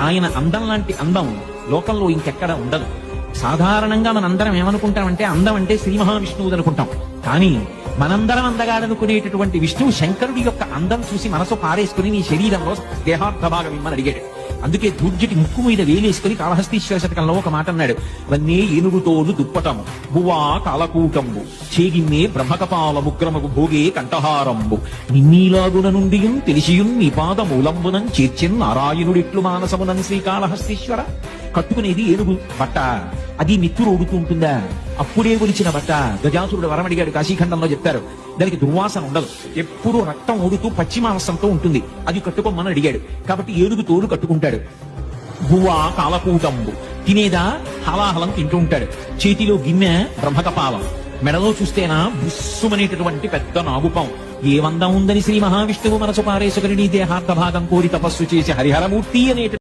ఆయన అందం లాంటి అందం లోకంలో ఇంకెక్కడ ఉండదు. సాధారణంగా మనందరం ఏమనుకుంటామంటే అందం అంటే శ్రీ మహావిష్ణువుది అనుకుంటాం. కానీ మనందరం అందగాడనుకునేటటువంటి విష్ణువు శంకరుడి యొక్క అందం చూసి మనసు పారేసుకుని నీ శరీరంలో దేహార్థ భాగం ఇమ్మని అడిగాడు. అందుకే దూర్జటి ముక్కు మీద వేలేసుకుని కాళహస్తీశ్వర శతకంలో ఒక మాట అన్నాడు. వన్నే ఏనుగుతోలు దుప్పటము బువా కాలకూటంబు చేగిన్నే బ్రహ్మకపాల ముగ్రమగు భోగే కంఠహారంబు నిన్నీలాగున నుండి తెలిసియున్ నీ పాదమూలంబునం చేర్చెన్ నారాయణుడిట్లు మానసమునన్ శ్రీకాళహస్తీశ్వర. కట్టుకునేది ఏనుగు బట్ట, అది నెత్తురు ఓడుతూ ఉంటుందా? అప్పుడే ఒలిచిన బట్ట. గజాసురుడు వరం అడిగాడు, కాశీఖండంలో చెప్తారు. దానికి దుర్వాసన ఉండదు, ఎప్పుడూ రక్తం ఓడుతూ పచ్చి మాంసంతో ఉంటుంది. అది కట్టుకోమని అడిగాడు కాబట్టి ఏనుగు తోలు కట్టుకుంటాడు. బువ్వా కాలకూటంబు తినేదా హలాహలం తింటూ ఉంటాడు. చేతిలో గిన్నె బ్రహ్మకపాలం, మెడలో చూస్తేనా బుస్సుమనేటటువంటి పెద్ద నాగుపం. ఏ వందం ఉందని శ్రీ మహావిష్ణువు మనసు పారేసుకుని నీ దేహార్థ భాగం కోరి తపస్సు చేసి హరిహరమూర్తి అనేట